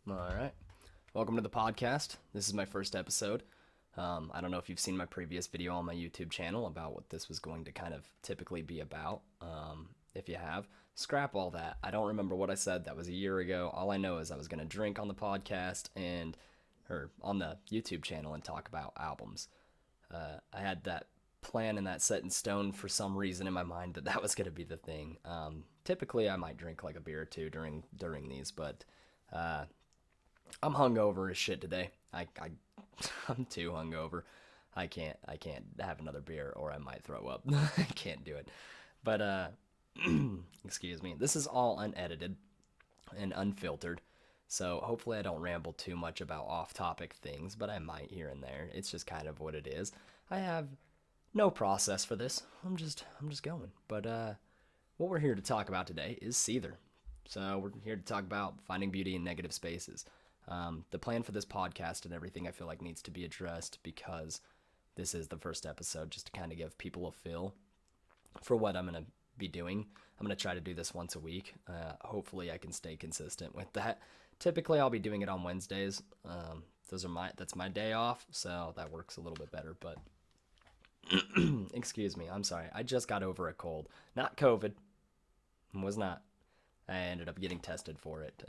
All right. Welcome to the podcast. This is my first episode. I don't know if you've seen my previous video on my YouTube channel about what this was going to kind of typically be about. If you have, scrap all that. I don't remember what I said. That was a year ago. All I know is I was going to drink on the podcast or on the YouTube channel and talk about albums. I had that plan and that set in stone for some reason in my mind that was going to be the thing. Typically, I might drink like a beer or two during these, but I'm hungover as shit today. I'm too hungover. I can't have another beer or I might throw up. I can't do it. But excuse me. This is all unedited and unfiltered. So hopefully I don't ramble too much about off-topic things, but I might here and there. It's just kind of what it is. I have no process for this. I'm just going. But what we're here to talk about today is Seether. So we're here to talk about finding beauty in negative spaces. The plan for this podcast and everything I feel like needs to be addressed because this is the first episode, just to kind of give people a feel for what I'm going to be doing. I'm going to try to do this once a week. Hopefully I can stay consistent with that. Typically I'll be doing it on Wednesdays. That's my day off, so that works a little bit better, but excuse me, I'm sorry. I just got over a cold. Not COVID. Was not. I ended up getting tested for it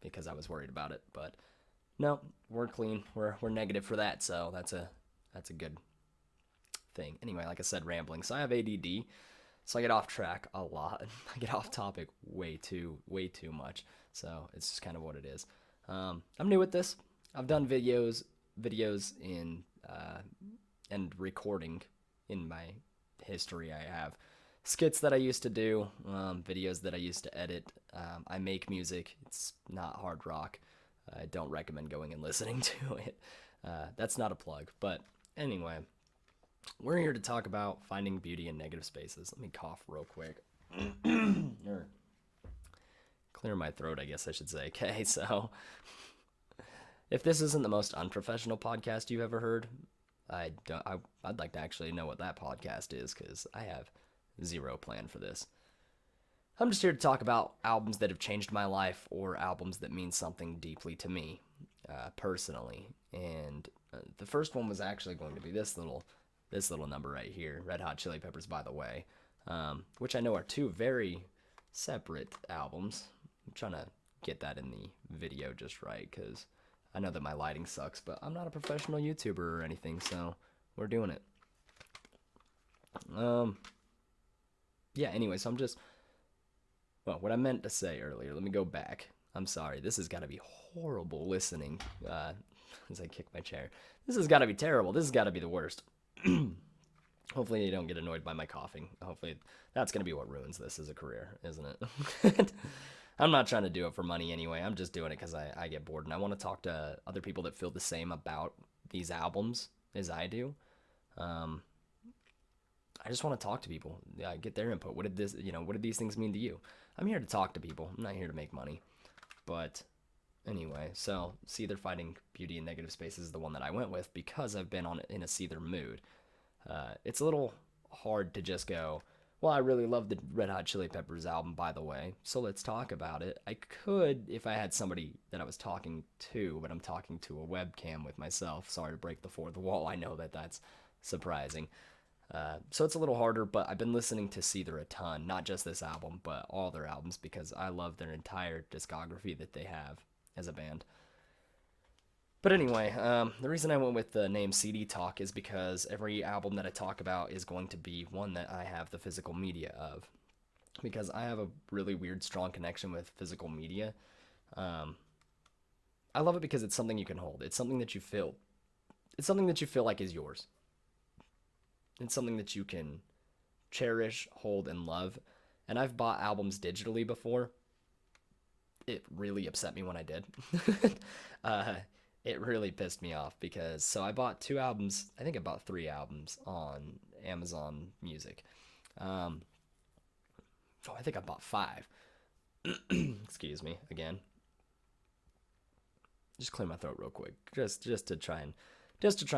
because I was worried about it. But no, we're clean. We're negative for that, so that's a good thing. Anyway, like I said, rambling. So I have ADD, so I get off track a lot. I get off topic way too much. So it's just kind of what it is. I'm new at this. I've done videos in and recording in my history. I have skits that I used to do, videos that I used to edit. I make music. It's not hard rock. I don't recommend going and listening to it. That's not a plug. But anyway, we're here to talk about finding beauty in negative spaces. Let me cough real quick. Clear my throat, I guess I should say. Okay, so if this isn't the most unprofessional podcast you've ever heard, I'd like to actually know what that podcast is because I have zero plan for this. I'm just here to talk about albums that have changed my life or albums that mean something deeply to me, personally. And the first one was actually going to be this little number right here, Red Hot Chili Peppers, by the way, which I know are two very separate albums. I'm trying to get that in the video just right because I know that my lighting sucks, but I'm not a professional YouTuber or anything, so we're doing it. Yeah, anyway, so what I meant to say earlier, let me go back. I'm sorry, this has got to be horrible listening as I kick my chair. This has got to be terrible. This has got to be the worst. Hopefully you don't get annoyed by my coughing. Hopefully that's going to be what ruins this as a career, isn't it? I'm not trying to do it for money anyway. I'm just doing it because I get bored and I want to talk to other people that feel the same about these albums as I do. I just want to talk to people. Get their input. What did these things mean to you? I'm here to talk to people. I'm not here to make money. But anyway, so Seether Finding Beauty in Negative Spaces is the one that I went with because I've been in a Seether mood. It's a little hard to just go, well, I really love the Red Hot Chili Peppers album, by the way, so let's talk about it. I could if I had somebody that I was talking to, but I'm talking to a webcam with myself. Sorry to break the fourth wall. I know that that's surprising. So it's a little harder, but I've been listening to Seether a ton, not just this album, but all their albums because I love their entire discography that they have as a band. But anyway, the reason I went with the name CDTalk is because every album that I talk about is going to be one that I have the physical media of. Because I have a really weird, strong connection with physical media. I love it because it's something you can hold. It's something that you feel. It's something that you feel like is yours. It's something that you can cherish, hold, and love. And I've bought albums digitally before. It really upset me when I did. It really pissed me off because I bought 2 albums. I think I bought 3 albums on Amazon Music. I think I bought 5. Excuse me again. Just clear my throat real quick, just to try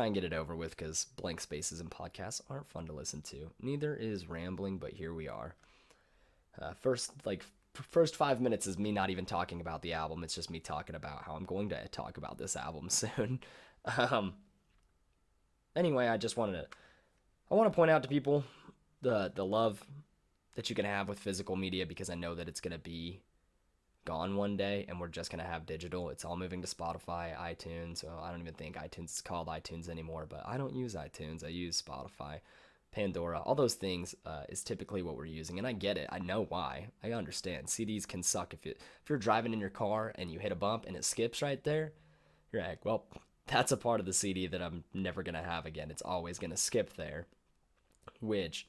and get it over with, because blank spaces in podcasts aren't fun to listen to. Neither is rambling, but here we are. First, first 5 minutes is me not even talking about the album. It's just me talking about how I'm going to talk about this album soon. um, anyway, I want to point out to people the love that you can have with physical media, because I know that it's going to be gone one day and we're just going to have digital. It's all moving to Spotify, iTunes. Well, I don't even think iTunes is called iTunes anymore, but I don't use iTunes. I use Spotify, Pandora, all those things is typically what we're using. And I get it. I know why. I understand. CDs can suck. If you're driving in your car and you hit a bump and it skips right there, you're like, well, that's a part of the CD that I'm never going to have again. It's always going to skip there, which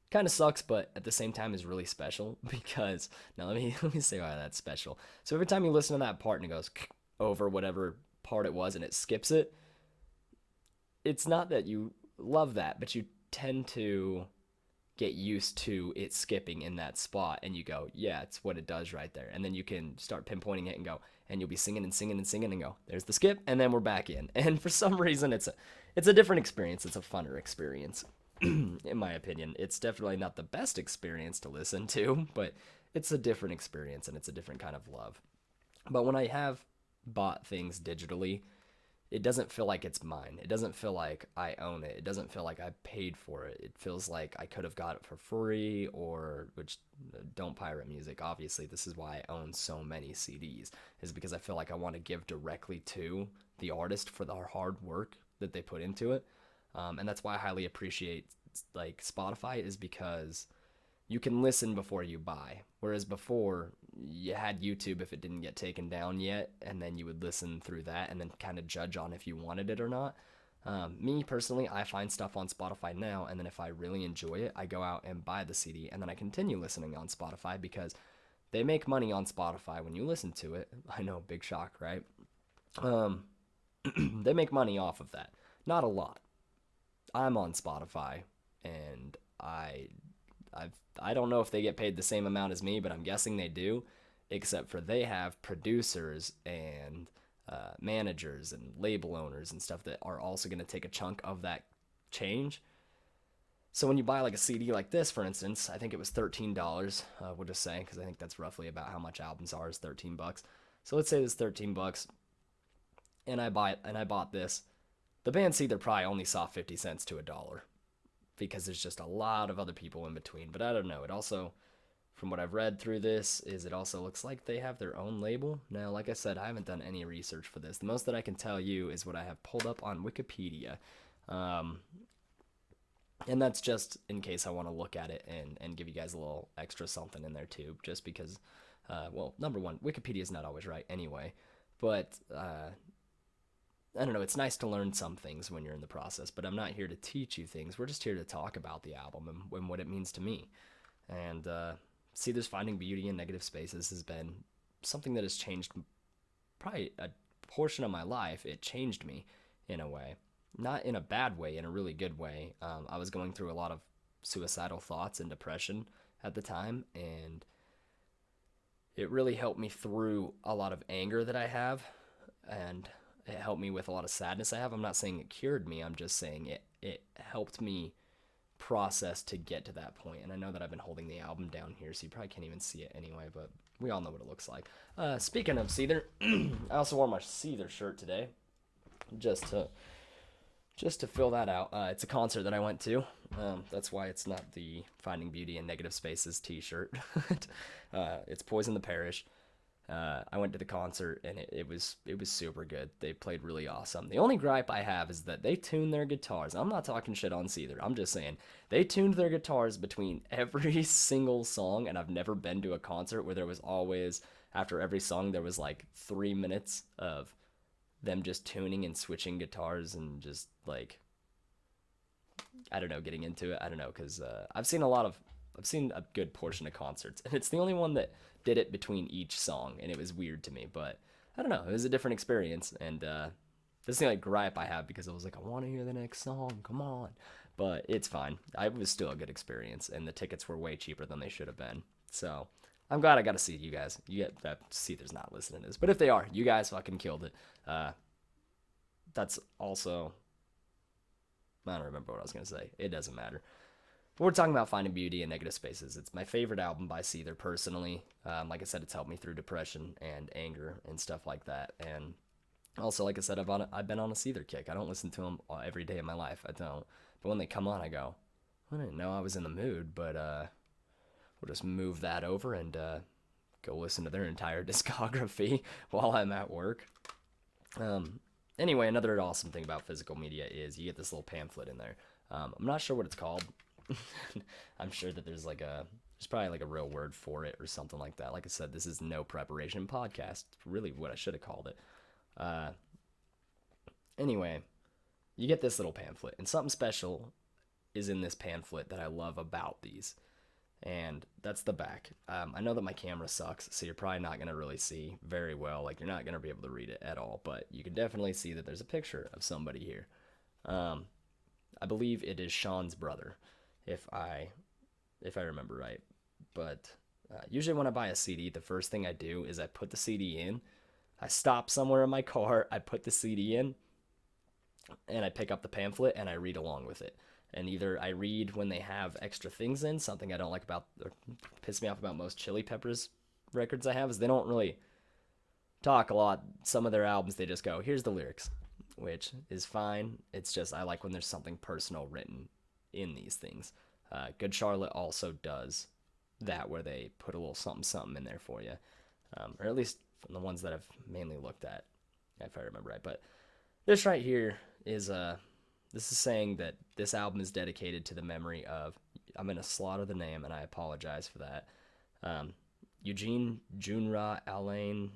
kind of sucks, but at the same time is really special, because now let me say why that's special. So every time you listen to that part and it goes over whatever part it was and it skips it, it's not that you love that, but you tend to get used to it skipping in that spot, and you go, yeah, it's what it does right there. And then you can start pinpointing it and go, and you'll be singing and singing and singing and go, there's the skip, and then we're back in. And for some reason it's a different experience. It's a funner experience. In my opinion. It's definitely not the best experience to listen to, but it's a different experience and it's a different kind of love. But when I have bought things digitally, it doesn't feel like it's mine. It doesn't feel like I own it. It doesn't feel like I paid for it. It feels like I could have got it for free, or, which, don't pirate music. Obviously, this is why I own so many CDs, is because I feel like I want to give directly to the artist for the hard work that they put into it. And that's why I highly appreciate like Spotify, is because you can listen before you buy. Whereas before, you had YouTube if it didn't get taken down yet, and then you would listen through that and then kind of judge on if you wanted it or not. Me personally, I find stuff on Spotify now, and then if I really enjoy it, I go out and buy the CD, and then I continue listening on Spotify, because they make money on Spotify when you listen to it. I know, big shock, right? They make money off of that. Not a lot. I'm on Spotify, and I don't know if they get paid the same amount as me, but I'm guessing they do, except for they have producers and managers and label owners and stuff that are also going to take a chunk of that change. So when you buy like a CD like this, for instance, I think it was $13. We'll just say, because I think that's roughly about how much albums are, is $13. So let's say this $13, and I bought this. The band Seether probably only saw 50 cents to $1, because there's just a lot of other people in between. But I don't know. It also, from what I've read through this, is it also looks like they have their own label. Now, like I said, I haven't done any research for this. The most that I can tell you is what I have pulled up on Wikipedia. And that's just in case I want to look at it and give you guys a little extra something in there too, just because, well, number one, Wikipedia is not always right anyway. But I don't know, it's nice to learn some things when you're in the process, but I'm not here to teach you things. We're just here to talk about the album and what it means to me. And Seether's Finding Beauty in Negative Spaces has been something that has changed probably a portion of my life. It changed me in a way. Not in a bad way, in a really good way. I was going through a lot of suicidal thoughts and depression at the time, and it really helped me through a lot of anger that I have, and it helped me with a lot of sadness I have. I'm not saying it cured me. I'm just saying it helped me process to get to that point. And I know that I've been holding the album down here, so you probably can't even see it anyway, but we all know what it looks like. Speaking of Seether, I also wore my Seether shirt today, just to fill that out. It's a concert that I went to. That's why it's not the Finding Beauty in Negative Spaces t-shirt. It's Poison the Parish. I went to the concert, and it was super good. They played really awesome. The only gripe I have is that they tuned their guitars. I'm not talking shit on Seether. I'm just saying they tuned their guitars between every single song, and I've never been to a concert where there was always, after every song, there was like 3 minutes of them just tuning and switching guitars and just like, I don't know, getting into it. I don't know, because I've seen a good portion of concerts, and it's the only one that did it between each song, and it was weird to me, but I don't know, it was a different experience. And this is the only gripe I have, because I was like, I want to hear the next song, come on. But it's fine. It was still a good experience, and the tickets were way cheaper than they should have been. So I'm glad I got to see you guys. You get that. Seether's not listening to this, but if they are, you guys fucking killed it. That's also, I don't remember what I was gonna say. It doesn't matter. we're talking about finding beauty in negative spaces. It's my favorite album by Seether personally. Like I said, it's helped me through depression and anger and stuff like that. And also, like I said, I've been on a Seether kick. I don't listen to them every day of my life. I don't. But when they come on, I go, I didn't know I was in the mood, but we'll just move that over and go listen to their entire discography while I'm at work. Anyway, another awesome thing about physical media is you get this little pamphlet in there. I'm not sure what it's called. I'm sure that there's probably like a real word for it or something like that. Like I said, this is no preparation podcast. Really what I should have called it. Anyway, you get this little pamphlet, and something special is in this pamphlet that I love about these. And that's the back. I know that my camera sucks, so you're probably not going to really see very well. Like, you're not going to be able to read it at all, but you can definitely see that there's a picture of somebody here. I believe it is Sean's brother, if I remember right. But usually when I buy a CD, the first thing I do is I put the CD in. I stop somewhere in my car, I put the CD in, and I pick up the pamphlet and I read along with it. And either I read when they have extra things in, something I don't like about, or piss me off about most Chili Peppers records I have, is they don't really talk a lot. Some of their albums, they just go, here's the lyrics, which is fine. It's just, I like when there's something personal written in these things. Good Charlotte also does that, where they put a little something in there for you. Or at least from the ones that I've mainly looked at, if I remember right. But this right here is this is saying that this album is dedicated to the memory of, I'm going to slaughter the name, and I apologize for that, Eugene Junra Alain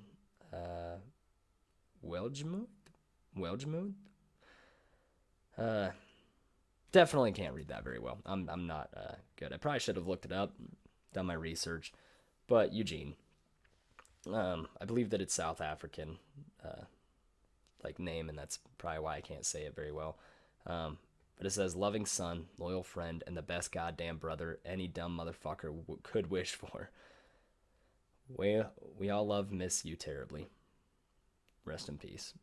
Welgemuth? Definitely can't read that very well. I'm not good. I probably should have looked it up, done my research, but Eugene. I believe that it's South African, name, and that's probably why I can't say it very well. But it says, loving son, loyal friend, and the best goddamn brother any dumb motherfucker could wish for. We all love, miss you terribly. Rest in peace.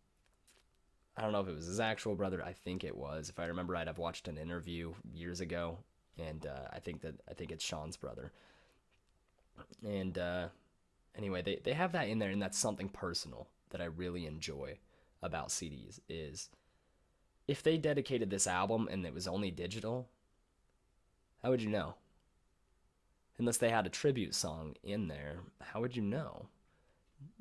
I don't know if it was his actual brother. I think it was. If I remember right, I've watched an interview years ago, and I think it's Sean's brother. And anyway, they have that in there, and that's something personal that I really enjoy about CDs is, if they dedicated this album and it was only digital, how would you know? Unless they had a tribute song in there, how would you know?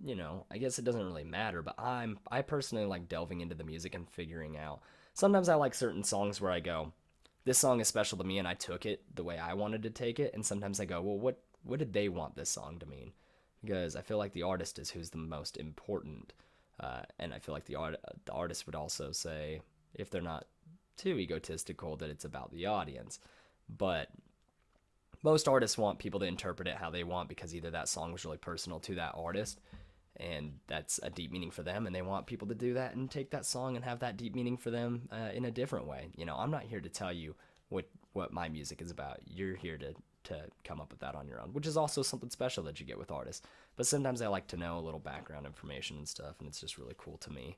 You know, I guess it doesn't really matter, but I personally like delving into the music and figuring out. Sometimes I like certain songs where I go, this song is special to me and I took it the way I wanted to take it, and sometimes I go, well, what did they want this song to mean? Because I feel like the artist is who's the most important, and I feel like the artist would also say, if they're not too egotistical, that it's about the audience. But most artists want people to interpret it how they want, because either that song was really personal to that artist and that's a deep meaning for them, and they want people to do that and take that song and have that deep meaning for them in a different way. You know, I'm not here to tell you what my music is about. You're here to come up with that on your own, which is also something special that you get with artists. But sometimes I like to know a little background information and stuff, and it's just really cool to me.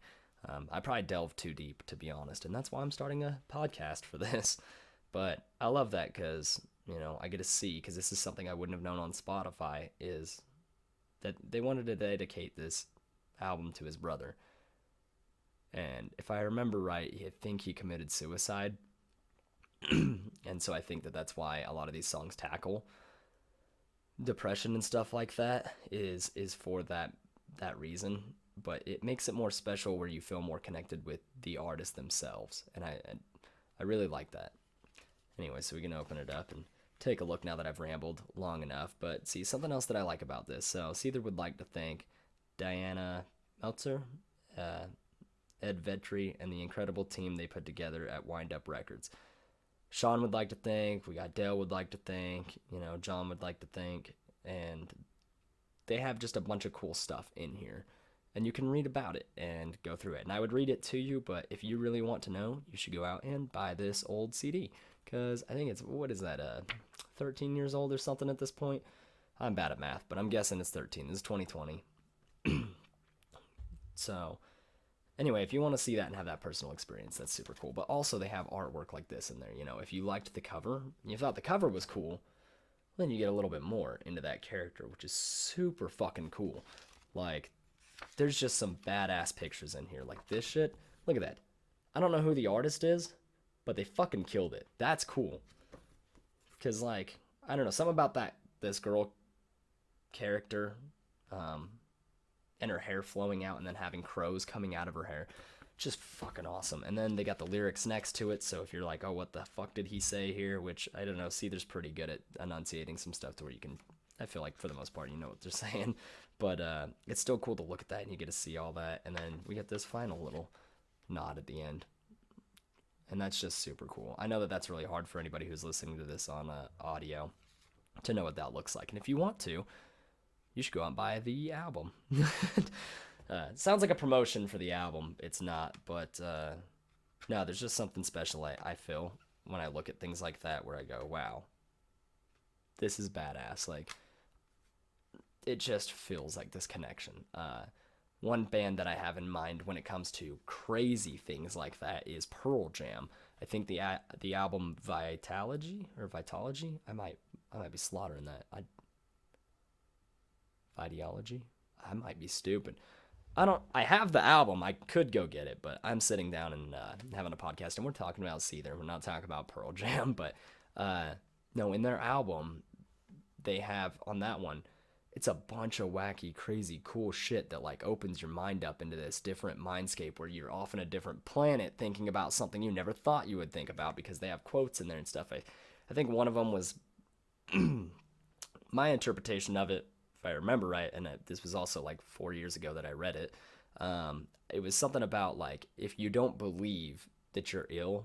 I probably delve too deep, to be honest, and that's why I'm starting a podcast for this. But I love that because, you know, I get to see, because this is something I wouldn't have known on Spotify, is that they wanted to dedicate this album to his brother. And if I remember right, I think he committed suicide. And so I think that that's why a lot of these songs tackle depression and stuff like that, is for that reason. But it makes it more special where you feel more connected with the artist themselves. And I really like that. Anyway, so we can open it up and take a look now that I've rambled long enough. But see, something else that I like about this. So Seether would like to thank Diana Meltzer, Ed Vetri, and the incredible team they put together at Wind Up Records. Sean would like to thank, we got Dale would like to thank, you know, John would like to thank, and they have just a bunch of cool stuff in here. And you can read about it and go through it. And I would read it to you, but if you really want to know, you should go out and buy this old CD. Because I think it's, 13 years old or something at this point? I'm bad at math, but I'm guessing it's 13. This is 2020. So, Anyway, if you want to see that and have that personal experience, that's super cool. But also, they have artwork like this in there. You know, if you liked the cover, and you thought the cover was cool, then you get a little bit more into that character, which is super fucking cool. Like, there's just some badass pictures in here. Like this shit. Look at that. I don't know who the artist is, but they fucking killed it. That's cool. Because, like, I don't know, something about this girl character, and her hair flowing out and then having crows coming out of her hair. Just fucking awesome. And then they got the lyrics next to it, so if you're like, oh, what the fuck did he say here? Which, I don't know, Seether's pretty good at enunciating some stuff to where you can, I feel like for the most part, you know what they're saying. But it's still cool to look at that and you get to see all that. And then we get this final little nod at the end. And that's just super cool. I know that that's really hard for anybody who's listening to this on audio to know what that looks like. And if you want to, you should go out and buy the album. It sounds like a promotion for the album. It's not, but no, there's just something special I feel when I look at things like that where I go, wow, this is badass. Like, it just feels like this connection. One band that I have in mind when it comes to crazy things like that is Pearl Jam. I think the album Vitalogy, I might be slaughtering that. Ideology? I might be stupid. I have the album. I could go get it, but I'm sitting down and having a podcast, and we're talking about Seether. We're not talking about Pearl Jam, but no, in their album, they have, on that one, it's a bunch of wacky, crazy, cool shit that, like, opens your mind up into this different mindscape where you're off on a different planet thinking about something you never thought you would think about because they have quotes in there and stuff. I think one of them was my interpretation of it, if I remember right, and this was also like 4 years ago that I read it. It was something about, like, if you don't believe that you're ill,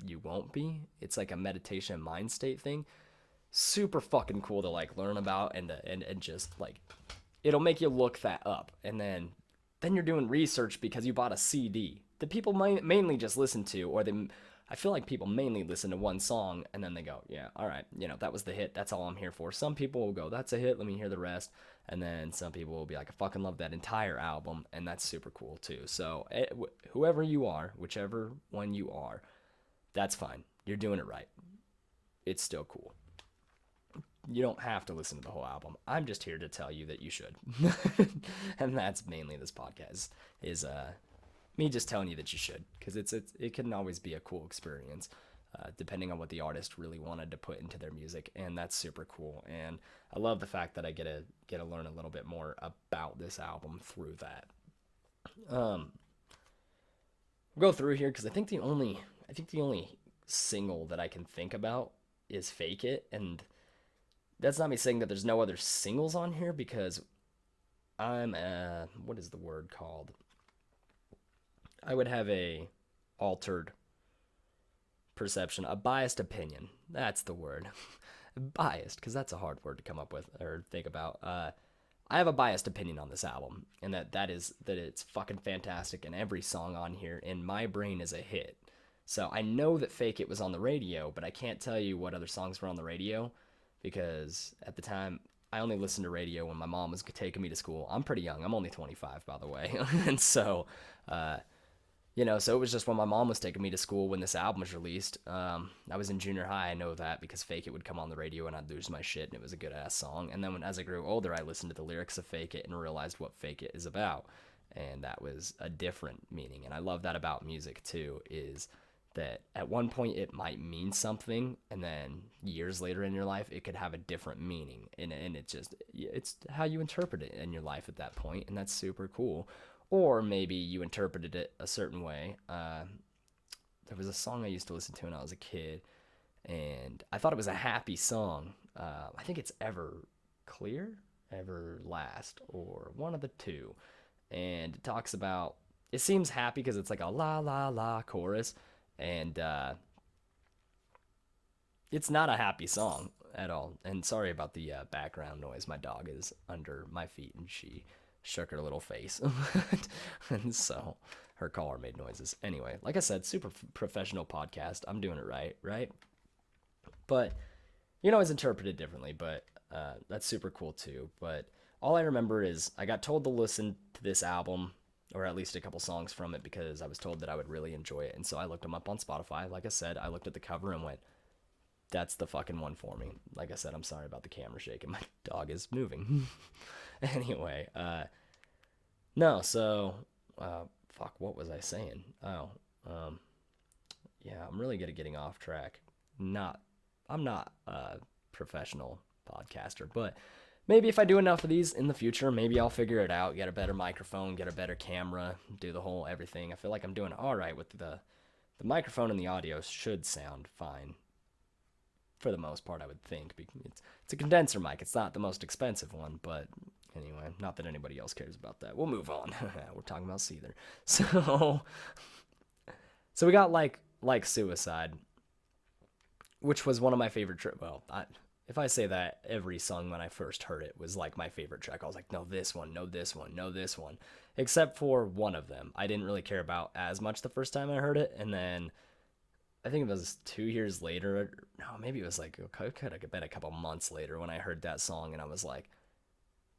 you won't be. It's like a meditation mind state thing. Super fucking cool to, like, learn about and just, like, it'll make you look that up, and then you're doing research because you bought a CD that people mainly just listen to, or I feel like people mainly listen to one song and then they go, yeah, all right, you know, that was the hit, that's all I'm here for. Some people will go, that's a hit, let me hear the rest. And then some people will be like, I fucking love that entire album, and that's super cool too. So whoever you are, whichever one you are, that's fine. You're doing it right. It's still cool. You don't have to listen to the whole album. I'm just here to tell you that you should. And that's mainly this podcast, is me just telling you that you should, because it can always be a cool experience, depending on what the artist really wanted to put into their music, and that's super cool. And I love the fact that I get to learn a little bit more about this album through that. We'll go through here because I think the only single that I can think about is "Fake It," and that's not me saying that there's no other singles on here, because I'm what is the word called? I would have a altered perception, a biased opinion. That's the word. Biased, because that's a hard word to come up with or think about. I have a biased opinion on this album, and that it's fucking fantastic, and every song on here in my brain is a hit. So I know that "Fake It" was on the radio, but I can't tell you what other songs were on the radio, because at the time I only listened to radio when my mom was taking me to school. I'm pretty young. I'm only 25, by the way. And so, so it was just when my mom was taking me to school when this album was released. I was in junior high. I know that because "Fake It" would come on the radio and I'd lose my shit, and it was a good ass song. And then as I grew older, I listened to the lyrics of "Fake It" and realized what "Fake It" is about. And that was a different meaning. And I love that about music too, is that at one point it might mean something, and then years later in your life it could have a different meaning, and it's how you interpret it in your life at that point, and that's super cool. Or maybe you interpreted it a certain way. There was a song I used to listen to when I was a kid, and I thought it was a happy song. I think it's Everclear, Everlast, or one of the two, and it talks about, it seems happy because it's like a la la la chorus, and it's not a happy song at all. And sorry about the background noise. My dog is under my feet and she shook her little face. And so her collar made noises. Anyway, like I said, super professional podcast. I'm doing it right? But you can always interpret it differently, but that's super cool too. But all I remember is I got told to listen to this album or at least a couple songs from it, because I was told that I would really enjoy it. And so I looked them up on Spotify. Like I said, I looked at the cover and went, that's the fucking one for me. Like I said, I'm sorry about the camera shaking. My dog is moving. Anyway, no, so, fuck, what was I saying? Oh, um, yeah, I'm really good at getting off track. I'm not a professional podcaster, but maybe if I do enough of these in the future, maybe I'll figure it out, get a better microphone, get a better camera, do the whole everything. I feel like I'm doing all right with the microphone, and the audio should sound fine for the most part, I would think. It's a condenser mic. It's not the most expensive one, but anyway, not that anybody else cares about that. We'll move on. We're talking about Seether. So we got like Suicide, which was one of my favorite if I say that, every song when I first heard it was like my favorite track. I was like, no, this one, no, this one, no, this one. Except for one of them. I didn't really care about as much the first time I heard it, and then I think it was 2 years later. No, maybe it was like, it could have been a couple months later when I heard that song, and I was like,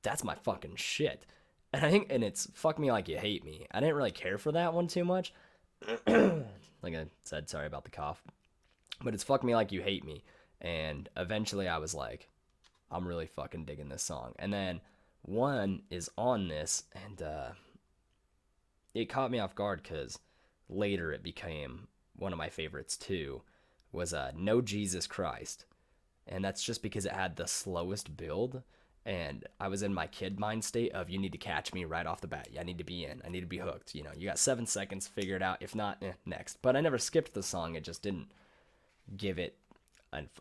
that's my fucking shit. And it's Fuck Me Like You Hate Me. I didn't really care for that one too much. Like I said, sorry about the cough. But it's Fuck Me Like You Hate Me. And eventually I was like, I'm really fucking digging this song. And then one is on this, and it caught me off guard because later it became one of my favorites too, was No Jesus Christ. And that's just because it had the slowest build. And I was in my kid mind state of, you need to catch me right off the bat. I need to be in. I need to be hooked. You know, you got 7 seconds, figure it out. If not, next. But I never skipped the song. It just didn't give it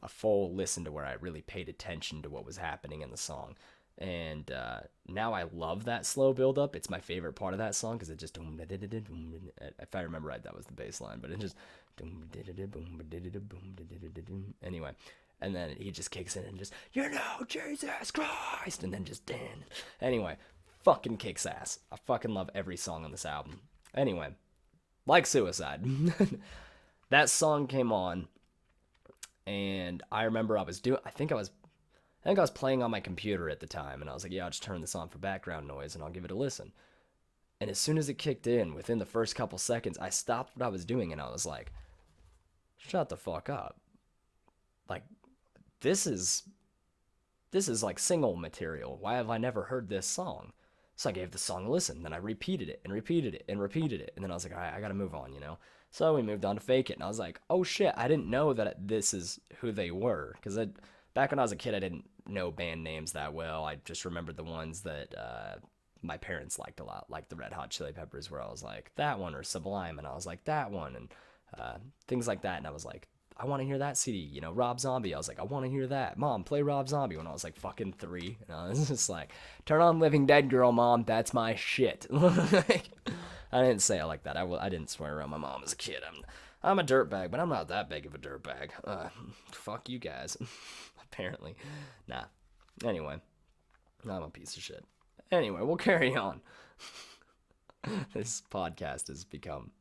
a full listen to where I really paid attention to what was happening in the song. And now I love that slow build up. It's my favorite part of that song because it just, if I remember right, that was the bass line, but it just, anyway. And then he just kicks in and just, you know, Jesus Christ, and then just, anyway, fucking kicks ass. I fucking love every song on this album. Anyway, like Suicide. That song came on, and I remember I think I was playing on my computer at the time, and I was like, yeah, I'll just turn this on for background noise and I'll give it a listen. And as soon as it kicked in, within the first couple seconds, I stopped what I was doing and I was like, shut the fuck up. Like, this is like single material. Why have I never heard this song? So I gave the song a listen. Then I repeated it and repeated it and repeated it. And then I was like, all right, I got to move on, you know? So we moved on to Fake It. And I was like, oh shit, I didn't know that this is who they were. Because back when I was a kid, I didn't know band names that well. I just remembered the ones that my parents liked a lot, like the Red Hot Chili Peppers, where I was like, that one, or Sublime. And I was like, that one. And things like that. And I was like, I want to hear that CD, you know, Rob Zombie. I was like, I want to hear that. Mom, play Rob Zombie, when I was like fucking 3. And I was just like, turn on Living Dead Girl, Mom. That's my shit. I didn't say it like that. I didn't swear around my mom as a kid. I'm a dirtbag, but I'm not that big of a dirtbag. Fuck you guys. Apparently. Nah. Anyway, I'm a piece of shit. Anyway, we'll carry on. This podcast has become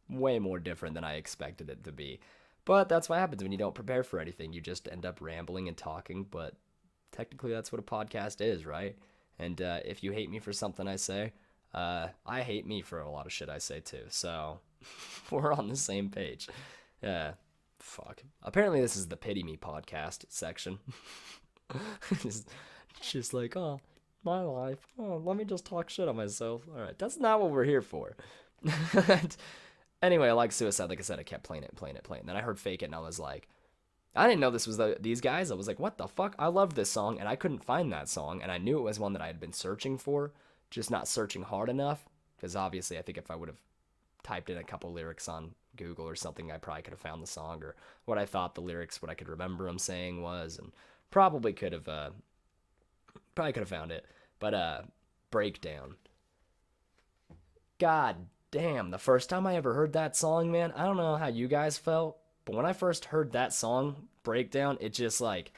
way more different than I expected it to be. But that's what happens when you don't prepare for anything. You just end up rambling and talking, but technically that's what a podcast is, right? And if you hate me for something I say, I hate me for a lot of shit I say too. So we're on the same page. Fuck. Apparently this is the Pity Me podcast section. just like, oh, my life. Oh, let me just talk shit on myself. All right, that's not what we're here for. Anyway, I like Suicide. Like I said, I kept playing it. Then I heard Fake It, and I was like, I didn't know this was these guys. I was like, what the fuck? I love this song, and I couldn't find that song, and I knew it was one that I had been searching for, just not searching hard enough, because obviously I think if I would have typed in a couple lyrics on Google or something, I probably could have found the song, or what I thought the lyrics, what I could remember them saying was, and probably could have found it. But Breakdown. God damn, the first time I ever heard that song, man, I don't know how you guys felt, but when I first heard that song, Breakdown, it just like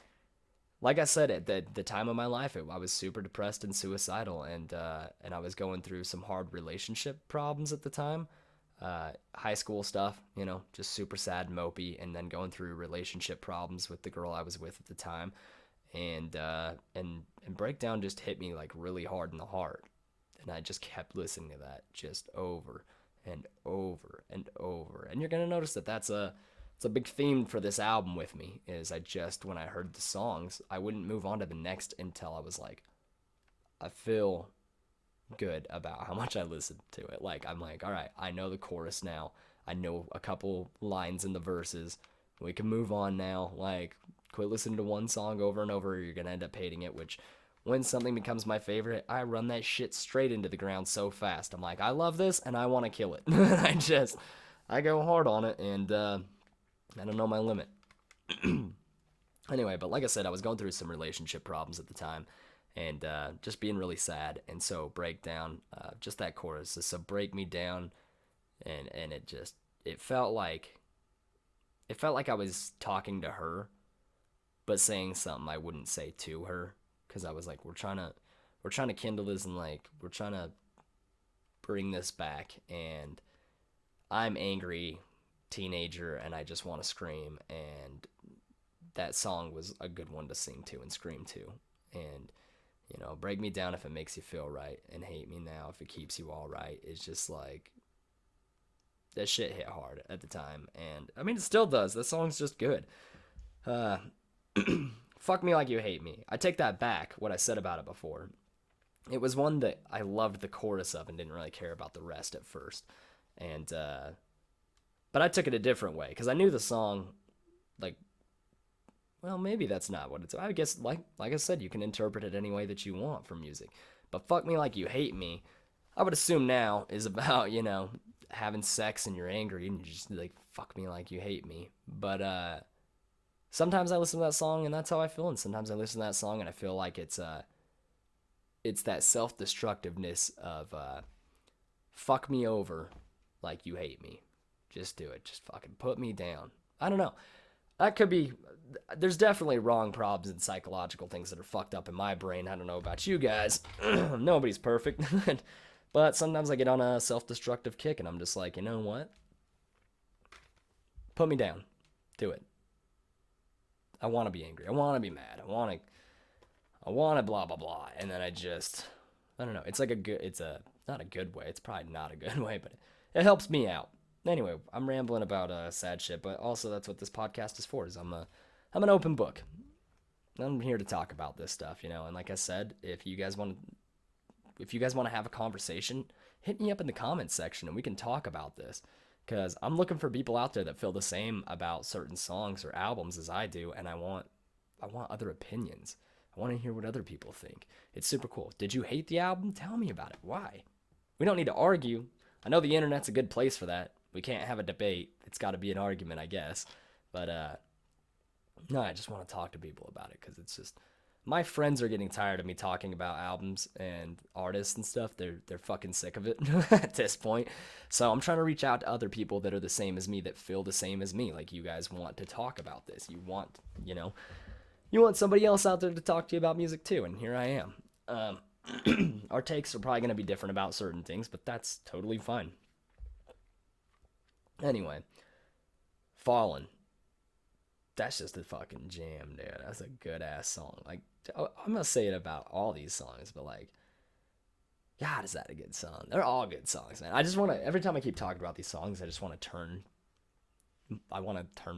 I said, at the time of my life, I was super depressed and suicidal, and I was going through some hard relationship problems at the time, high school stuff, you know, just super sad and mopey, and then going through relationship problems with the girl I was with at the time, and Breakdown just hit me like really hard in the heart. And I just kept listening to that just over and over and over. And you're going to notice that it's a big theme for this album with me, is when I heard the songs, I wouldn't move on to the next until I was like, I feel good about how much I listened to it. Like, I'm like, all right, I know the chorus now. I know a couple lines in the verses. We can move on now. Like, quit listening to one song over and over, or you're going to end up hating it, which when something becomes my favorite, I run that shit straight into the ground so fast. I'm like, I love this and I want to kill it. I go hard on it, and I don't know my limit. Anyway, but like I said, I was going through some relationship problems at the time, and just being really sad. And so Breakdown, just that chorus, so break me down, and it felt like I was talking to her, but saying something I wouldn't say to her, because I was like, we're trying to kindle this, and like we're trying to bring this back, and I'm angry teenager and I just want to scream, and that song was a good one to sing to and scream to. And break me down if it makes you feel right, and hate me now if it keeps you all right. It's just like, that shit hit hard at the time, and I mean, it still does. That song's just good. Fuck me like you hate me. I take that back, what I said about it before. It was one that I loved the chorus of and didn't really care about the rest at first. And but I took it a different way, because I knew the song, like, well, maybe that's not what it's, I guess, like I said, you can interpret it any way that you want for music. But fuck me like you hate me, I would assume now is about, having sex and you're angry and you just like, fuck me like you hate me. But sometimes I listen to that song and that's how I feel, and sometimes I listen to that song and I feel like it's that self-destructiveness of fuck me over like you hate me. Just do it. Just fucking put me down. I don't know. That could be, there's definitely wrong problems and psychological things that are fucked up in my brain. I don't know about you guys. Nobody's perfect. But sometimes I get on a self-destructive kick and I'm just like, you know what? Put me down. Do it. I want to be angry. I want to be mad. I want to blah, blah, blah. And then I don't know. It's like not a good way. It's probably not a good way, but it helps me out. Anyway, I'm rambling about sad shit, but also that's what this podcast is for, is I'm an open book. I'm here to talk about this stuff, and like I said, if you guys want to have a conversation, hit me up in the comments section and we can talk about this, because I'm looking for people out there that feel the same about certain songs or albums as I do, and I want other opinions. I want to hear what other people think. It's super cool. Did you hate the album? Tell me about it. Why? We don't need to argue. I know the internet's a good place for that. We can't have a debate. It's got to be an argument, I guess. But no, I just want to talk to people about it, because it's just, my friends are getting tired of me talking about albums and artists and stuff. They're fucking sick of it at this point. So I'm trying to reach out to other people that are the same as me, that feel the same as me. Like, you guys want to talk about this. You want somebody else out there to talk to you about music too, and here I am. Our takes are probably going to be different about certain things, but that's totally fine. Anyway, Fallen. That's just a fucking jam, dude. That's a good ass song. Like, I'm gonna say it about all these songs, but like, God, is that a good song? They're all good songs, man. I just want to, every time I keep talking about these songs, I want to turn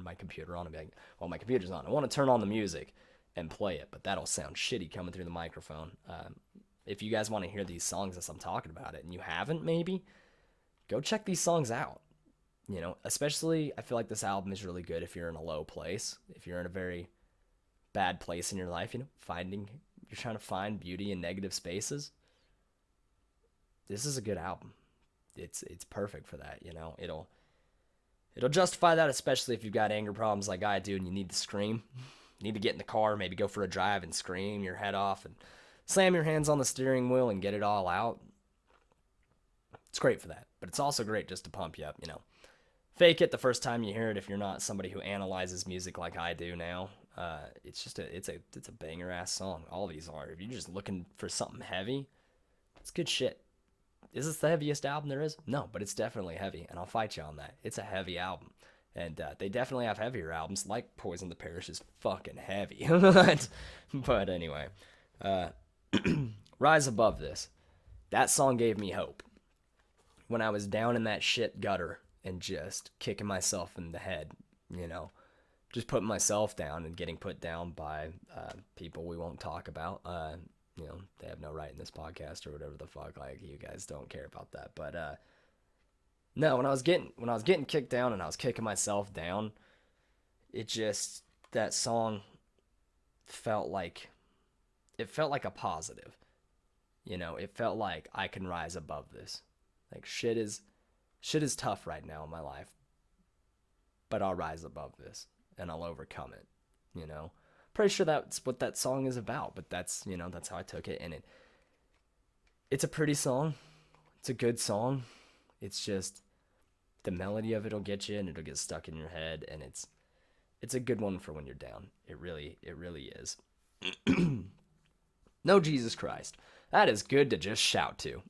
my computer on and be like, well, my computer's on. I want to turn on the music and play it, but that'll sound shitty coming through the microphone. If you guys want to hear these songs as I'm talking about it, and you haven't, maybe, go check these songs out. Especially, I feel like this album is really good if you're in a low place, if you're in a very bad place in your life, you're trying to find beauty in negative spaces. This is a good album. It's perfect for that, It'll justify that, especially if you've got anger problems like I do and you need to scream. You need to get in the car, maybe go for a drive and scream your head off and slam your hands on the steering wheel and get it all out. It's great for that, but it's also great just to pump you up, Fake it the first time you hear it if you're not somebody who analyzes music like I do now. It's a banger ass song. All these are. If you're just looking for something heavy, it's good shit. Is this the heaviest album there is? No, but it's definitely heavy, and I'll fight you on that. It's a heavy album, and they definitely have heavier albums, like Poison the Parish is fucking heavy. But anyway, Rise Above This. That song gave me hope. When I was down in that shit gutter and just kicking myself in the head, you know, just putting myself down and getting put down by people we won't talk about. You know, they have no right in this podcast or whatever the fuck. Like, you guys don't care about that. But no, when I was getting kicked down and I was kicking myself down, it just, that song felt like, it felt like a positive. You know, it felt like I can rise above this. Like, shit is tough right now in my life, but I'll rise above this and I'll overcome it. You know, pretty sure that's what that song is about. But that's, you know, that's how I took it. And it's a pretty song. It's a good song. It's just the melody of it'll get you and it'll get stuck in your head, and it's a good one for when you're down. It really is. No, Jesus Christ. That is good to just shout to.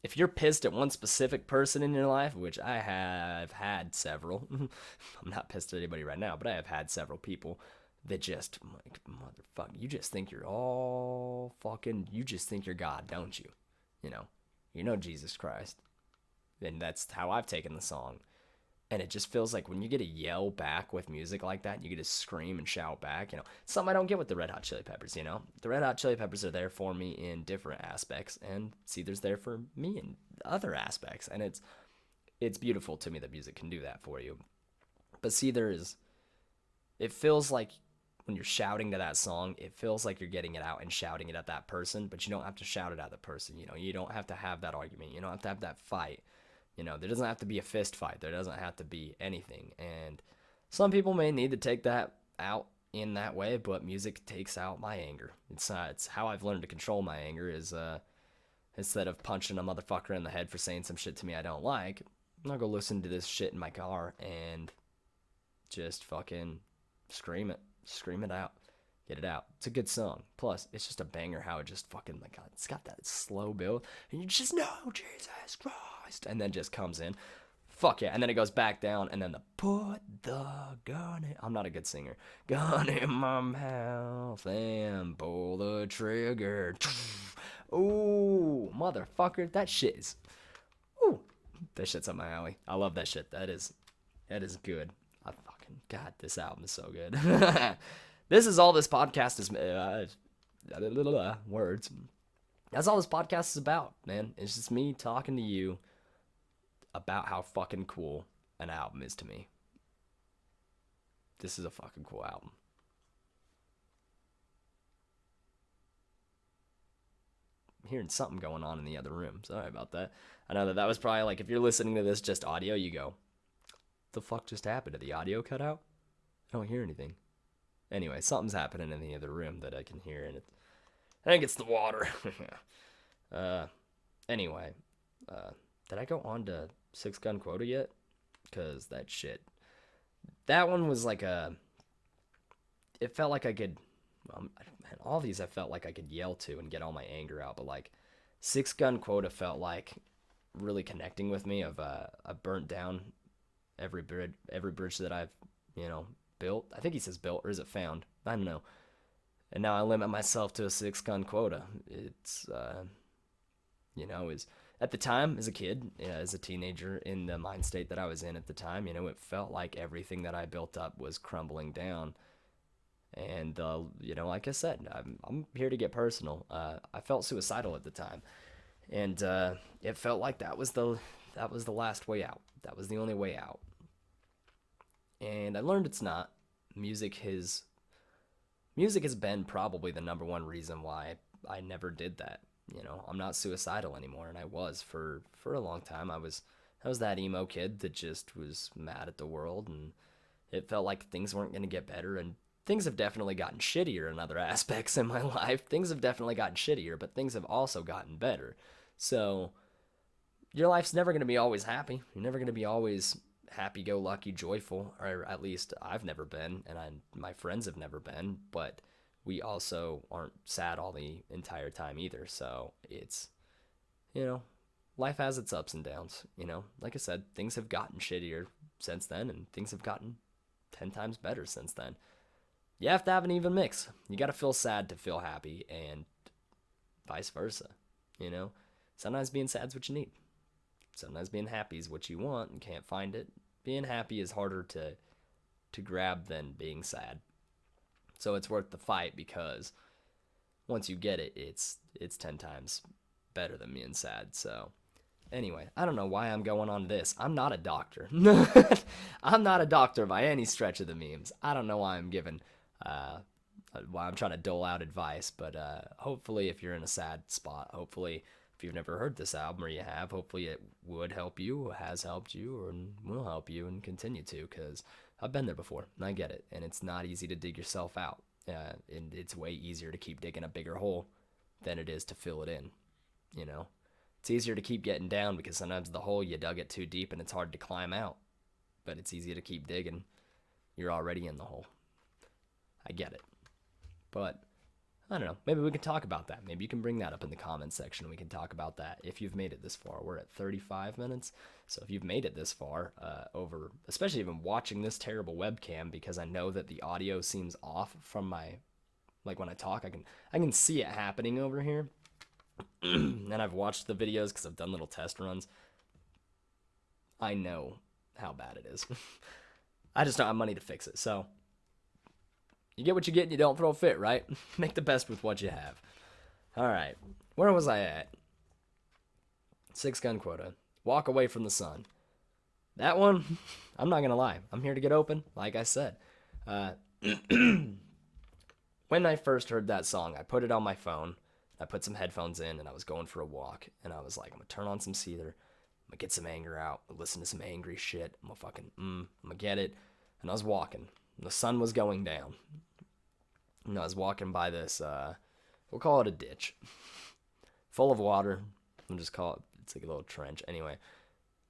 If you're pissed at one specific person in your life, which I have had several, I'm not pissed at anybody right now, but I have had several people that just, like, motherfucker, you just think you're all fucking, you just think you're God, don't you? You know Jesus Christ. And that's how I've taken the song. And it just feels like when you get to yell back with music like that, you get to scream and shout back, you know, something I don't get with the Red Hot Chili Peppers, you know. The Red Hot Chili Peppers are there for me in different aspects, and Seether's there for me in other aspects. And it's beautiful to me that music can do that for you. But Seether is, it feels like when you're shouting to that song, it feels like you're getting it out and shouting it at that person, but you don't have to shout it at the person, you know. You don't have to have that argument. You don't have to have that fight. You know, there doesn't have to be a fist fight. There doesn't have to be anything. And some people may need to take that out in that way, but music takes out my anger. It's how I've learned to control my anger is instead of punching a motherfucker in the head for saying some shit to me I don't like, I'll go listen to this shit in my car and just fucking scream it out. Get it out. It's a good song. Plus, it's just a banger how it just fucking, like, it's got that slow build, and you just know, Jesus Christ, and then just comes in. Fuck yeah. And then it goes back down, and then the put the gun in. I'm not a good singer. Gun in my mouth and pull the trigger. Ooh, motherfucker. That shit is, ooh, that shit's up my alley. I love that shit. That is good. I fucking, God, this album is so good. This is all this podcast is, words. That's all this podcast is about, man. It's just me talking to you about how fucking cool an album is to me. This is a fucking cool album. I'm hearing something going on in the other room. Sorry about that. I know that was probably, like, if you're listening to this just audio, you go, the fuck just happened? Did the audio cut out? I don't hear anything. Anyway, something's happening in the other room that I can hear, and I think it's the water. Anyway, did I go on to 6 Gun Quota yet? Because that one was like it felt like I could, all these I felt like I could yell to and get all my anger out, but like 6 Gun Quota felt like really connecting with me. I burnt down every bridge that I've, you know, built. I think he says built, or is it found? I don't know. And now I limit myself to a 6 gun quota. It's, you know, is at the time as a kid, as a teenager, in the mind state that I was in at the time, you know, it felt like everything that I built up was crumbling down. And, you know, like I said, I'm here to get personal. I felt suicidal at the time, and it felt like that was the last way out. That was the only way out. And I learned it's not. Music has been probably the number one reason why I never did that. You know, I'm not suicidal anymore, and I was for a long time. I was that emo kid that just was mad at the world, and it felt like things weren't going to get better, and things have definitely gotten shittier in other aspects in my life. Things have definitely gotten shittier, but things have also gotten better. So your life's never going to be always happy. You're never going to be always happy-go-lucky, joyful, or at least I've never been, and my friends have never been, but we also aren't sad all the entire time either. So it's, you know, life has its ups and downs, you know. Like I said, things have gotten shittier since then, and things have gotten 10 times better since then. You have to have an even mix. You got to feel sad to feel happy, and vice versa, you know. sometimes being sad's what you need. Sometimes being happy is what you want and can't find it. Being happy is harder to grab than being sad. So it's worth the fight, because once you get it, it's 10 times better than being sad. So anyway, I don't know why I'm going on this. I'm not a doctor. I'm not a doctor by any stretch of the memes. I don't know why I'm why I'm trying to dole out advice, but hopefully if you're in a sad spot, hopefully if you've never heard this album, or you have, hopefully it would help you, has helped you, or will help you and continue to, because I've been there before and I get it, and it's not easy to dig yourself out. And it's way easier to keep digging a bigger hole than it is to fill it in, you know? It's easier to keep getting down because sometimes the hole, you dug it too deep and it's hard to climb out. But it's easy to keep digging. You're already in the hole. I get it. But I don't know. Maybe we can talk about that. Maybe you can bring that up in the comments section. We can talk about that if you've made it this far. We're at 35 minutes. So if you've made it this far, especially even watching this terrible webcam, because I know that the audio seems off from my, like when I talk, I can see it happening over here. And I've watched the videos because I've done little test runs. I know how bad it is. I just don't have money to fix it. So you get what you get and you don't throw a fit, right? Make the best with what you have. All right. Where was I at? 6-gun quota. Walk away from the sun. That one, I'm not going to lie. I'm here to get open, like I said. When I first heard that song, I put it on my phone. I put some headphones in, and I was going for a walk. And I was like, I'm going to turn on some Seether. I'm going to get some anger out. Listen to some angry shit. I'm going to get it. And I was walking. The sun was going down. And I was walking by this, we'll call it a ditch. Full of water. We'll just call it, it's like a little trench. Anyway,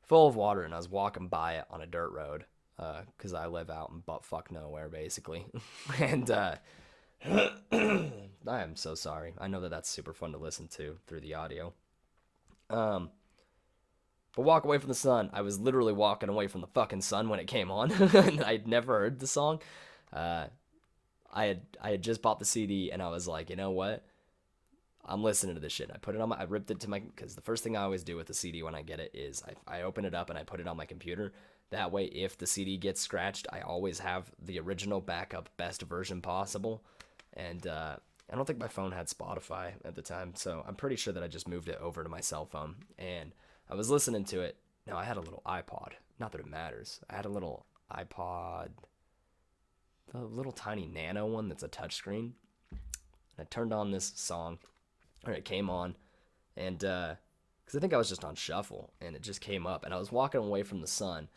full of water, and I was walking by it on a dirt road. Because I live out in buttfuck nowhere, basically. And I am so sorry. I know that that's super fun to listen to through the audio. But walk away from the sun. I was literally walking away from the fucking sun when it came on. And I'd never heard the song. I had just bought the CD, and I was like, you know what? I'm listening to this shit. I ripped it to my, because the first thing I always do with the CD when I get it is I open it up and I put it on my computer. That way, if the CD gets scratched, I always have the original backup best version possible. And I don't think my phone had Spotify at the time, so I'm pretty sure that I just moved it over to my cell phone. And I was listening to it. Now, I had a little iPod. Not that it matters. I had a little iPod, the little tiny nano one that's a touchscreen. I turned on this song, or it came on, and because I think I was just on shuffle, and it just came up, and I was walking away from the sun,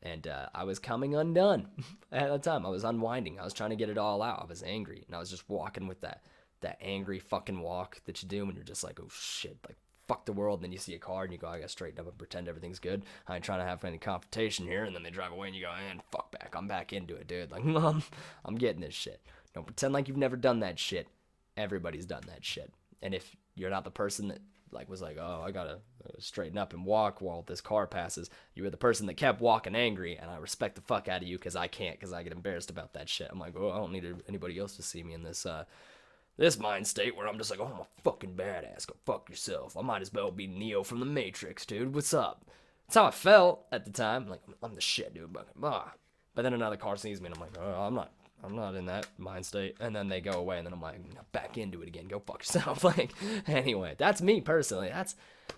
and I was coming undone at the time. I was unwinding. I was trying to get it all out. I was angry, and I was just walking with that angry fucking walk that you do when you're just like, oh shit, like fuck the world. And then you see a car, and you go, I gotta straighten up and pretend everything's good. I ain't trying to have any confrontation here. And then they drive away, and you go, and fuck back. I'm back into it, dude. Like, I'm getting this shit. Don't pretend like you've never done that shit. Everybody's done that shit. And if you're not the person that was like, oh, I gotta straighten up and walk while this car passes, you were the person that kept walking angry, and I respect the fuck out of you because I can't, because I get embarrassed about that shit. I'm like, oh, I don't need anybody else to see me in this mind state where I'm just like, oh, I'm a fucking badass. Go fuck yourself. I might as well be Neo from the Matrix, dude. What's up? That's how I felt at the time. Like, I'm the shit, dude. But then another car sees me, and I'm like, oh, I'm not in that mind state. And then they go away, and then I'm like, back into it again. Go fuck yourself. Like, anyway, that's me personally. That's,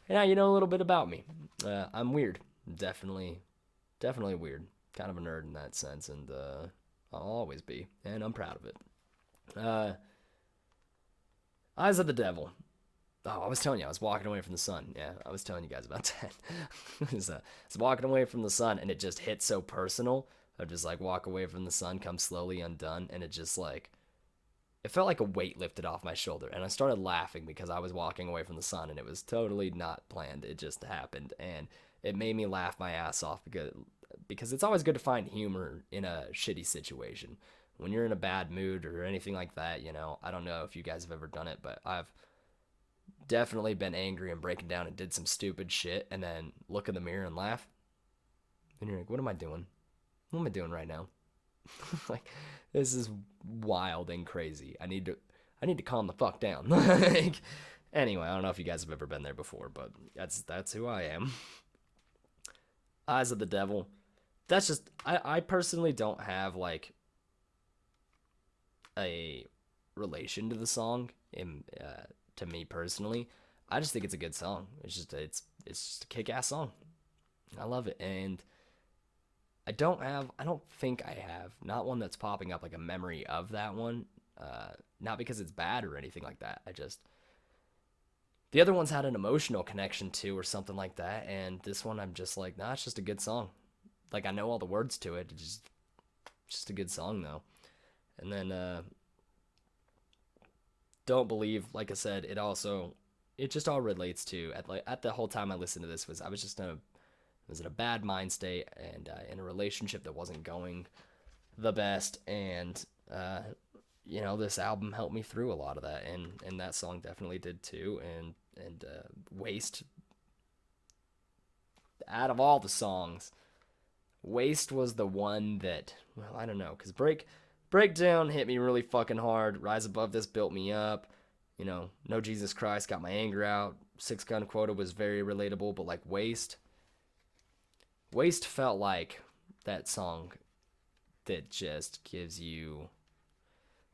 you know a little bit about me. I'm weird. Definitely weird. Kind of a nerd in that sense, and I'll always be, and I'm proud of it. Eyes of the Devil. Oh, I was telling you, I was walking away from the sun. Yeah, I was telling you guys about that. I was walking away from the sun, and it just hit so personal. I just like walk away from the sun, come slowly undone, and it just like, it felt like a weight lifted off my shoulder, and I started laughing because I was walking away from the sun, and it was totally not planned. It just happened, and it made me laugh my ass off because it's always good to find humor in a shitty situation. When you're in a bad mood or anything like that, you know, I don't know if you guys have ever done it, but I've definitely been angry and breaking down and did some stupid shit, and then look in the mirror and laugh, and you're like, what am I doing? What am I doing right now? Like, this is wild and crazy. I need to calm the fuck down. Like, Anyway, I don't know if you guys have ever been there before, but that's who I am. Eyes of the Devil. That's just I personally don't have like a relation to the song to me personally. I just think it's a good song. It's just a kick-ass song. I love it. And I don't think I have, not one that's popping up like a memory of that one. Not because it's bad or anything like that. The other ones had an emotional connection to or something like that. And this one, I'm just like, nah, it's just a good song. Like, I know all the words to it. It's just a good song, though. And then, Don't Believe, like I said, it just all relates to, at the whole time I listened to this, I was in a bad mind state and in a relationship that wasn't going the best. And, this album helped me through a lot of that. And that song definitely did too. And Waste, out of all the songs, Waste was the one that, well, I don't know, because Breakdown hit me really fucking hard. Rise Above This built me up. No Jesus Christ got my anger out. Six Gun Quota was very relatable, but like Waste felt like that song that just gives you,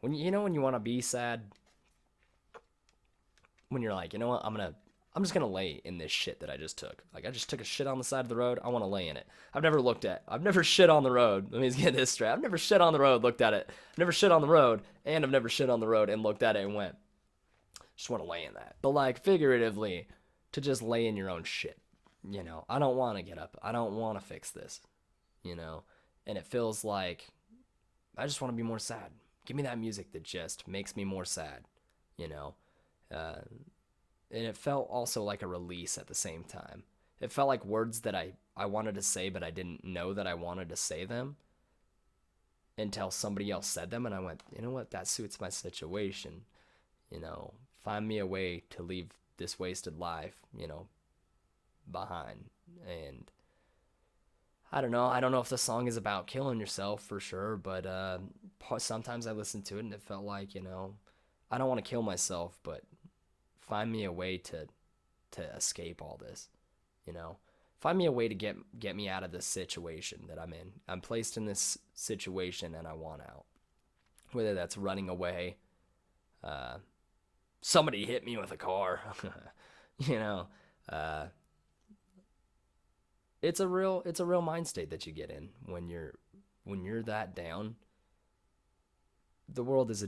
when you want to be sad, when you're like, you know what, I'm just gonna lay in this shit that I just took. Like, I just took a shit on the side of the road. I want to lay in it. I've never shit on the road. Let me get this straight. I've never shit on the road, looked at it. I've never shit on the road, and I've never shit on the road and looked at it and went, just want to lay in that. But like, figuratively, to just lay in your own shit. I don't want to get up. I don't want to fix this. And it feels like I just want to be more sad. Give me that music that just makes me more sad. Uh, and it felt also like a release at the same time. It felt like words that I wanted to say, but I didn't know that I wanted to say them until somebody else said them. And I went, you know what? That suits my situation. Find me a way to leave this wasted life, behind. And I don't know. I don't know if the song is about killing yourself for sure, but sometimes I listen to it and it felt like, I don't want to kill myself, but find me a way to escape all this. Find me a way to get me out of this situation that I'm in. I'm placed in this situation and I want out. Whether that's running away, somebody hit me with a car, it's a real mind state that you get in when you're that down. The world is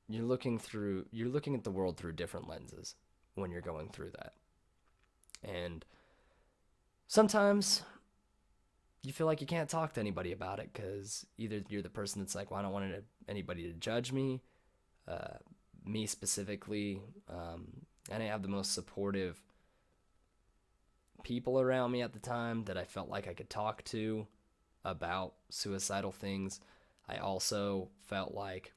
you're looking at the world through different lenses when you're going through that. And sometimes you feel like you can't talk to anybody about it because either you're the person that's like, well, I don't want anybody to judge me, me specifically, and I have the most supportive people around me at the time that I felt like I could talk to about suicidal things. I also felt like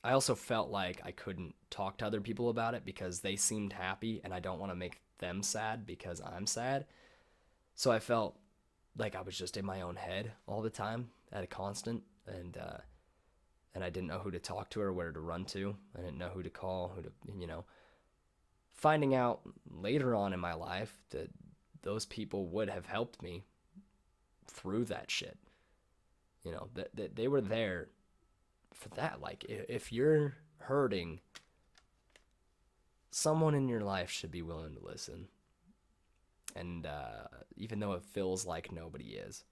I couldn't talk to other people about it because they seemed happy and I don't want to make them sad because I'm sad. So I felt like I was just in my own head all the time at a constant, and I didn't know who to talk to or where to run to. I didn't know who to call, finding out later on in my life that those people would have helped me through that shit. That they were there for that. Like, if you're hurting, someone in your life should be willing to listen. And even though it feels like nobody is.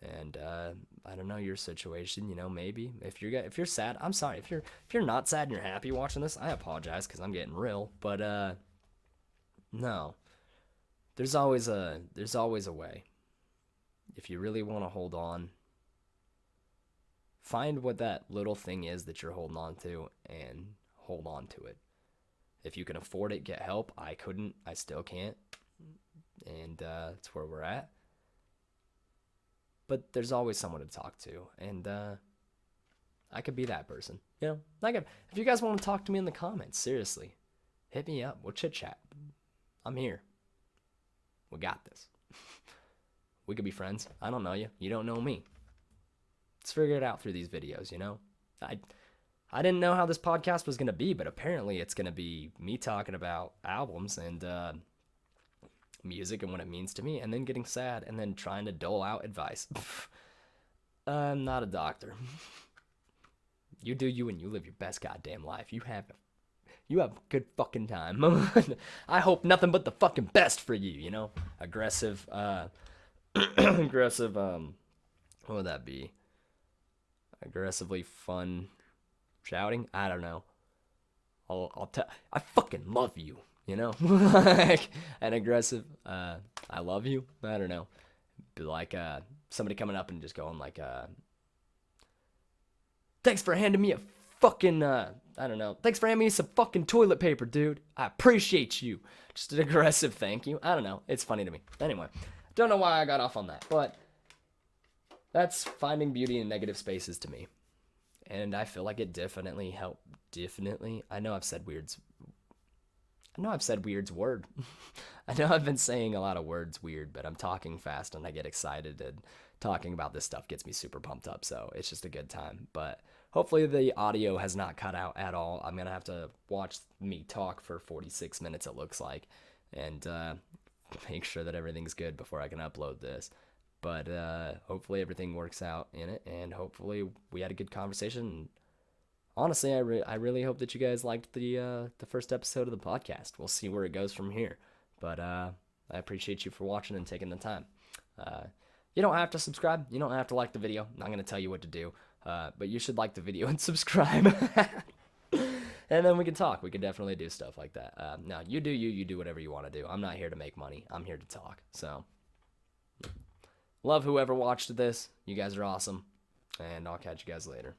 And I don't know your situation, maybe if you're sad, I'm sorry. If you're not sad and you're happy watching this, I apologize because I'm getting real. But no, there's always a way. If you really want to hold on, find what that little thing is that you're holding on to and hold on to it. If you can afford it, get help. I couldn't. I still can't. And that's where we're at. But there's always someone to talk to. And I could be that person. If you guys want to talk to me in the comments, seriously, hit me up. We'll chit chat. I'm here. We got this. We could be friends. I don't know you. You don't know me. Let's figure it out through these videos, I didn't know how this podcast was going to be, but apparently it's going to be me talking about albums and music and what it means to me, and then getting sad, and then trying to dole out advice. I'm not a doctor. You do you, and you live your best goddamn life. You have a good fucking time. I hope nothing but the fucking best for you, you know? Aggressive, aggressive, what would that be? Aggressively fun shouting? I don't know. I'll tell, I fucking love you, you know? Like, an aggressive, I love you? I don't know. Be like, somebody coming up and just going like, thanks for handing me a fucking, I don't know. Thanks for handing me some fucking toilet paper, dude. I appreciate you. Just an aggressive thank you. I don't know. It's funny to me. Anyway, don't know why I got off on that, but that's finding beauty in negative spaces to me. And I feel like it definitely helped. Definitely. I know I've said weird's word. I know I've been saying a lot of words weird, but I'm talking fast and I get excited, and talking about this stuff gets me super pumped up, so it's just a good time. But hopefully the audio has not cut out at all. I'm going to have to watch me talk for 46 minutes, it looks like, and make sure that everything's good before I can upload this. But hopefully everything works out in it, and hopefully we had a good conversation. Honestly, I really hope that you guys liked the first episode of the podcast. We'll see where it goes from here. But I appreciate you for watching and taking the time. You don't have to subscribe. You don't have to like the video. I'm not going to tell you what to do. But you should like the video and subscribe. And then we can talk. We can definitely do stuff like that. Now, you do you. You do whatever you want to do. I'm not here to make money. I'm here to talk. So, love whoever watched this. You guys are awesome. And I'll catch you guys later.